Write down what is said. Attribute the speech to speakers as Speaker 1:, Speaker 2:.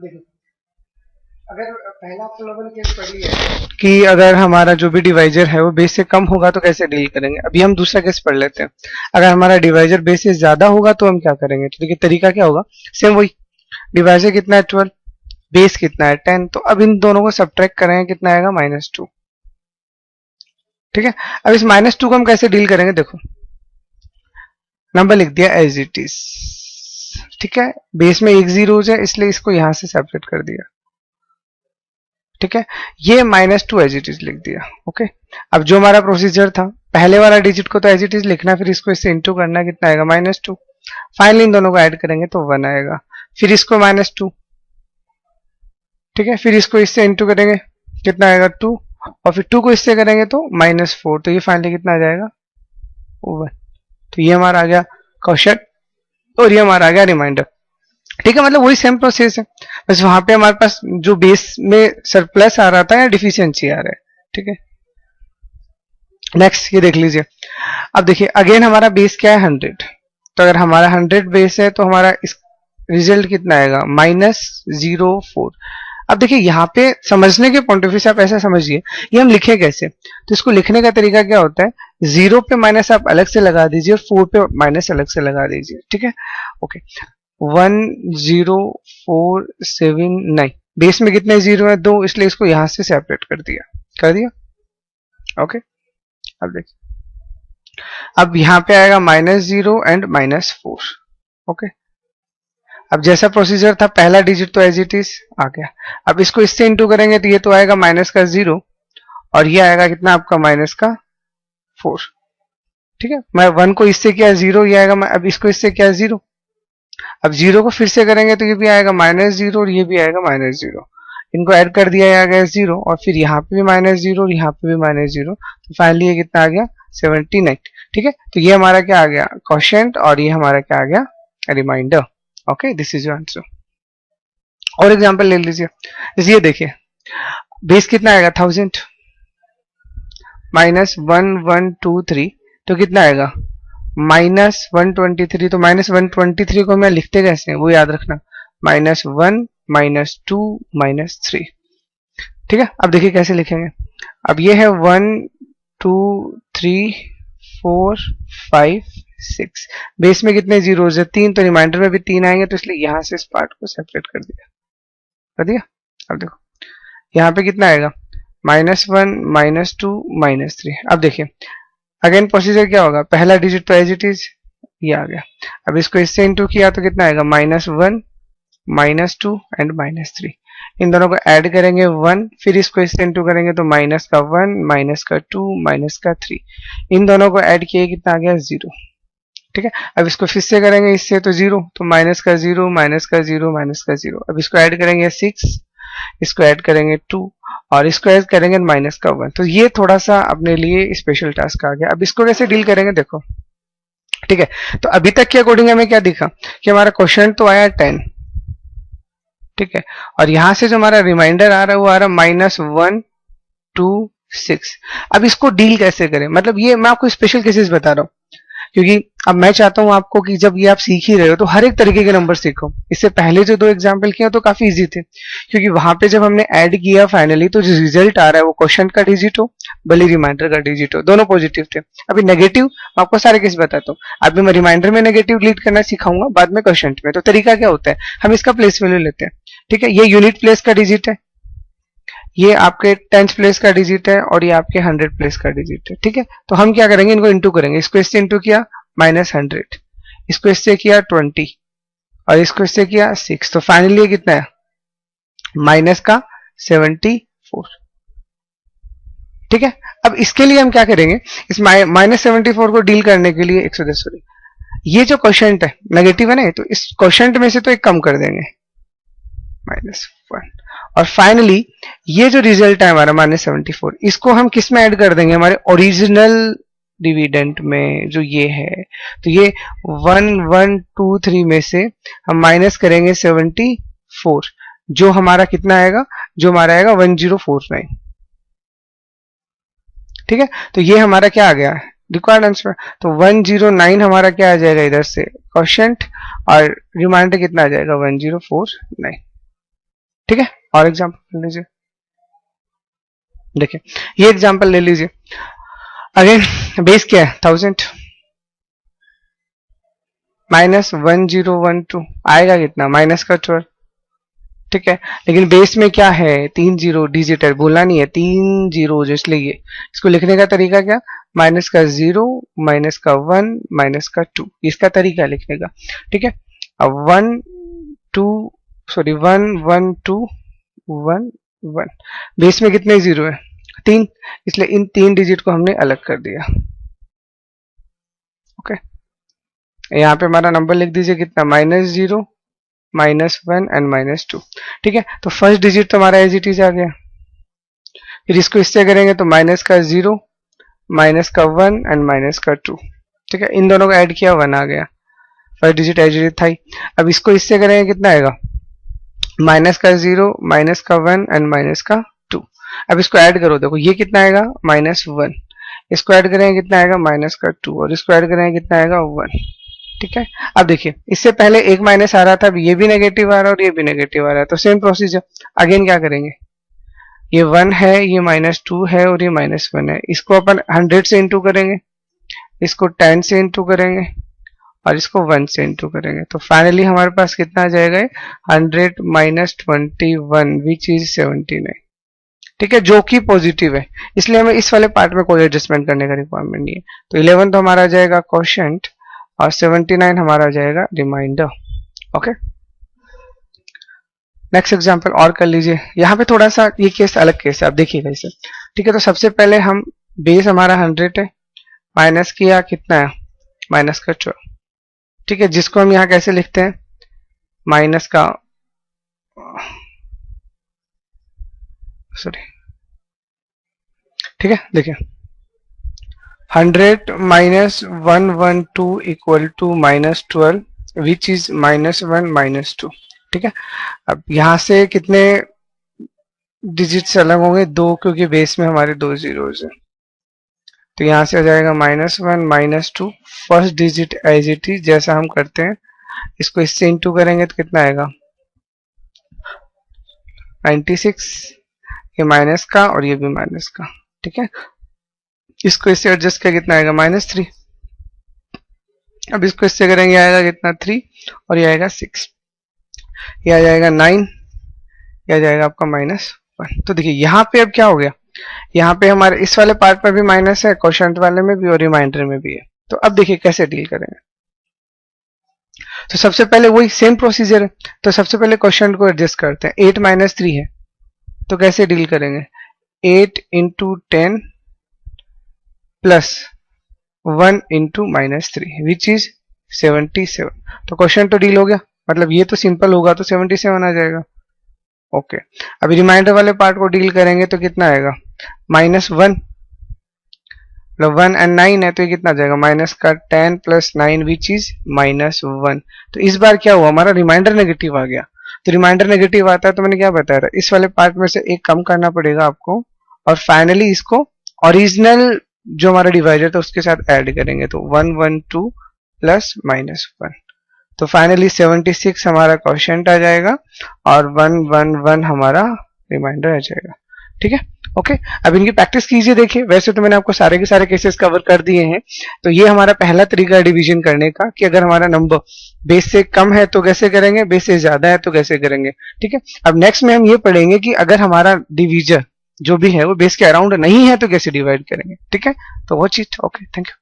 Speaker 1: देखो, अगर पहला अपन केस पढ़ लिया कि अगर हमारा जो भी डिवाइजर है वो बेस से कम होगा तो कैसे डील करेंगे। अभी हम दूसरा केस पढ़ लेते हैं। अगर हमारा डिवाइजर बेस से ज्यादा होगा तो हम क्या करेंगे। तो देखिए तरीका क्या होगा, सेम वही, डिवाइजर कितना है 12, बेस कितना है 10, तो अब इन दोनों को सब्ट्रैक्ट करेंगे, कितना आएगा -2। ठीक है, अब इस -2 को हम कैसे डील करेंगे, देखो नंबर लिख दिया एज इट इज। ठीक है, बेस में एक जीरोज है इसलिए इसको यहां से सेपरेट कर दिया। ठीक है, ये -2 एज इट इज लिख दिया। ओके, अब जो हमारा प्रोसीजर था, पहले वाला डिजिट को तो एज इट इज लिखना, फिर इसको इससे इंटू करना, कितना आएगा -2। फाइनली इन दोनों को ऐड करेंगे तो 1 आएगा, फिर इसको -2। ठीक है, फिर इसको इससे इंटू करेंगे, कितना आएगा 2, और फिर 2 को इससे करेंगे तो -4, तो ये फाइनली कितना आ जाएगा 1। तो ये हमारा आ गया क्वेश्चन और ये हमारा आ गया रिमाइंडर। ठीक है, मतलब वही सेम प्रोसेस है, बस वहां पे हमारे पास जो बेस में सरप्लस आ रहा था या डिफिशियंसी आ रहा है। ठीक है, नेक्स्ट ये देख लीजिए। अब देखिए अगेन हमारा बेस क्या है 100, तो अगर हमारा 100 बेस है तो हमारा इस रिजल्ट कितना आएगा -04। अब देखिए यहाँ पे समझने के पॉइंट ऑफ व्यू से आप ऐसा समझिए, ये हम लिखे कैसे। तो इसको लिखने का तरीका क्या होता है, 0 पे माइनस आप अलग से लगा दीजिए और 4 पे माइनस अलग से लगा दीजिए। ठीक है, ओके, 10479, बेस में कितने जीरो है 2, इसलिए इसको यहां से सेपरेट कर दिया। ओके, अब देखिए, अब यहां पे आएगा -0 एंड -4। ओके, अब जैसा प्रोसीजर था, पहला डिजिट तो एज इट इज आ गया, अब इसको इससे इंटू करेंगे तो ये तो आएगा -0 और ये आएगा कितना आपका -4। ठीक है, मैं 1 को इससे किया 0, ये आएगा, अब इसको इससे किया 0, अब 0 को फिर से करेंगे तो ये भी आएगा -0 और ये भी आएगा -0, इनको ऐड कर दिया आ गया 0, और फिर यहाँ पे भी -0 और यहाँ पे भी -0, तो फाइनली ये कितना आ गया 79। ठीक है, तो ये हमारा क्या आ गया क्वोशिएंट और ये हमारा क्या आ गया reminder. Okay, this is your answer. और एग्जांपल ले लीजिए, जैसे ये देखिए, बेस कितना आएगा 1000 -1123, तो कितना आएगा -123। तो -123 को मैं लिखते कैसे हैं वो याद रखना, -1 -2 -3। ठीक है, अब देखिए कैसे लिखेंगे। अब ये है 1 2 3 4 5 6, बेस में कितने जीरोज है 3, तो रिमाइंडर में भी 3 आएंगे, तो इसलिए यहां से इस पार्ट को सेपरेट कर दिया। अब देखो यहाँ पे कितना आएगा -1 -2 -3। अब देखिए अगेन प्रोसीजर क्या होगा, पहला डिजिट तो एज इट इज ये आ गया, अब इसको इससे इंटू किया तो कितना आएगा -1 -2 एंड -3, इन दोनों को ऐड करेंगे 1, फिर इसको इससे इंटू करेंगे तो -1 -2 -3, इन दोनों को ऐड किए कितना आ गया 0। ठीक है, अब इसको फिर से करेंगे इससे तो 0, तो -0 -0 अब इसको ऐड करेंगे 6, इसको ऐड करेंगे 2 और इसको ऐड करेंगे -1। तो ये थोड़ा सा अपने लिए स्पेशल टास्क आ गया। अब इसको कैसे डील करेंगे देखो। ठीक है, तो अभी तक के अकॉर्डिंग हमें क्या दिखा कि हमारा क्वेश्चन तो आया 10। ठीक है, और यहां से जो हमारा रिमाइंडर आ रहा है वो आ रहा है -126। अब इसको डील कैसे करें, मतलब ये मैं आपको स्पेशल केसेस बता रहा हूँ, क्योंकि अब मैं चाहता हूं आपको कि जब ये आप सीख ही रहे हो तो हर एक तरीके के नंबर सीखो। इससे पहले जो 2 एग्जाम्पल किए तो काफी इजी थे, क्योंकि वहां पे जब हमने ऐड किया फाइनली तो जो रिजल्ट आ रहा है वो क्वेश्चन का डिजिट हो भले रिमाइंडर का डिजिट हो, दोनों पॉजिटिव थे। अभी नेगेटिव मैं आपको सारे केस बताता हूँ, अभी मैं रिमाइंडर में नेगेटिव डिलीट करना सिखाऊंगा, बाद में क्वेश्चन में। तो तरीका क्या होता है, हम इसका प्लेस वैल्यू लेते हैं। ठीक है, ये यूनिट प्लेस का डिजिट है, ये आपके 10th प्लेस का डिजिट है और ये आपके 100 प्लेस का डिजिट है। ठीक है, तो हम क्या करेंगे, इनको इंटू करेंगे, इसको इससे इंटू किया -100, इसको इससे किया 20 और इसको इससे किया 6, तो फाइनली कितना है -74। ठीक है, अब इसके लिए हम क्या करेंगे, इस -74 को डील करने के लिए 110 सॉरी, ये जो क्वोशिएंट है नेगेटिव है ना, तो इस क्वोशिएंट में से तो एक कम कर देंगे -1, और फाइनली ये जो रिजल्ट है हमारा -74, इसको हम किस में ऐड कर देंगे, हमारे ओरिजिनल डिविडेंट में जो ये है। तो ये 1123 में से हम माइनस करेंगे 74, जो हमारा कितना आएगा, जो हमारा आएगा 1049। ठीक है, तो ये हमारा क्या आ गया रिक्वायर्ड आंसर। तो 109 हमारा क्या आ जाएगा इधर से क्वोशिएंट, और रिमाइंडर कितना आ जाएगा 1049। ठीक है, और एग्जांपल ले लीजिए, देखिए ये एग्जांपल ले लीजिए। अगेन बेस क्या है 1000 माइनस 1012 आएगा कितना, माइनस का 12, ठीक है। लेकिन बेस में क्या है, 3 जीरो डिजिट है, बोलना नहीं है 3 जीरो, इसलिए ये इसको लिखने का तरीका क्या, माइनस का 0 माइनस का 1 माइनस का 2, इसका तरीका लिखने का, ठीक है। अब 1 2 सॉरी 1 1 2 1 1, बेस में कितने जीरो है 3, इसलिए इन 3 डिजिट को हमने अलग कर दिया। ओके, यहाँ पे हमारा नंबर लिख दीजिए कितना, -0 -1 एंड -2, ठीक है। तो फर्स्ट डिजिट तो हमारा एज इट इज आ गया, फिर इसको इससे करेंगे तो माइनस का 0 माइनस का 1 एंड माइनस का 2, ठीक है। इन दोनों को ऐड किया 1 आ गया, first digit as it is था ही। अब इसको इससे करेंगे कितना आएगा, माइनस का 0 माइनस का 1 एंड माइनस का 2। अब इसको ऐड करो, देखो ये कितना आएगा -1, इसको ऐड करेंगे कितना आएगा माइनस का 2, और इसको ऐड करेंगे कितना आएगा 1, ठीक है। अब देखिए इससे पहले एक माइनस आ रहा था, अब ये भी नेगेटिव आ रहा है और ये भी नेगेटिव आ रहा है, तो सेम प्रोसीजर अगेन क्या करेंगे, ये 1 है, ये -2 है और ये -1 है, इसको अपन 100 से इंटू करेंगे, इसको 10 से इंटू करेंगे और इसको 1 से इंटू करेंगे, तो फाइनली हमारे पास कितना आ जाएगा 100 माइनस 21 विच इज 79, ठीक है, जो कि पॉजिटिव है, इसलिए हमें इस वाले पार्ट में कोई एडजस्टमेंट करने का रिक्वायरमेंट नहीं है। तो 11 तो हमारा आ जाएगा क्वोशिएंट और 79 हमारा आ जाएगा रिमाइंडर। ओके, नेक्स्ट एग्जांपल और कर लीजिए। यहाँ पे थोड़ा सा ये केस अलग केस है, आप देखिएगा इसे, ठीक है। तो सबसे पहले हम बेस हमारा 100 है, माइनस किया कितना है माइनस का 12, ठीक है, जिसको हम यहाँ कैसे लिखते हैं माइनस का सॉरी, ठीक है। देखिए 100 minus 112 equal to -12 which is -1 -2, ठीक है। अब यहां से कितने डिजिट्स अलग होंगे, 2, क्योंकि बेस में हमारे 2 जीरोज है, तो यहां से आ जाएगा -1 -2, first digit as it is जैसा हम करते हैं, इसको इससे इंटू करेंगे तो कितना आएगा 96, ये माइनस का और ये भी माइनस का, ठीक है। इसको इससे एडजस्ट किया कितना आएगा -3, अब इसको इससे करेंगे आएगा कितना 3 और ये आएगा 6, ये आ जाएगा 9, ये आ जाएगा आपका -1। तो देखिए यहाँ पे अब क्या हो गया, यहाँ पे हमारे इस वाले पार्ट में भी माइनस है, क्वोशिएंट वाले में भी और रिमाइंडर में भी है। तो अब देखिए कैसे डील करेंगे, तो सबसे पहले वही सेम प्रोसीजर है, तो सबसे पहले क्वोशिएंट को एडजस्ट करते हैं। 8 - 3 है, तो कैसे डील करेंगे, 8 × 10 प्लस 1 × -3 विच इज 77, तो क्वेश्चन तो डील हो गया, मतलब ये तो सिंपल होगा तो 77 आ जाएगा। ओके, अभी रिमाइंडर वाले पार्ट को डील करेंगे तो कितना आएगा -1, मतलब 1 एंड 9 है, तो ये कितना आ जाएगा माइनस का 10 + 9 विच इज -1। तो इस बार क्या हुआ, हमारा रिमाइंडर नेगेटिव आ गया, तो रिमाइंडर नेगेटिव आता है तो मैंने क्या बताया था, इस वाले पार्ट में से एक कम करना पड़ेगा आपको, और फाइनली इसको ओरिजिनल जो हमारा डिवाइडर था उसके साथ ऐड करेंगे, तो 112 प्लस -1, तो फाइनली 76 हमारा क्वोशिएंट आ जाएगा और 111 हमारा रिमाइंडर आ जाएगा, ठीक है। ओके, अब इनकी प्रैक्टिस कीजिए, देखिए वैसे तो मैंने आपको सारे के सारे केसेस कवर कर दिए हैं, तो ये हमारा पहला तरीका है डिवीजन करने का, कि अगर हमारा नंबर बेस से कम है तो कैसे करेंगे, बेस से ज्यादा है तो कैसे करेंगे, ठीक है। अब नेक्स्ट में हम ये पढ़ेंगे कि अगर हमारा डिवीजर जो भी है वो बेस के अराउंड नहीं है तो कैसे डिवाइड करेंगे, ठीक है। तो वो चीज, ओके, थैंक यू।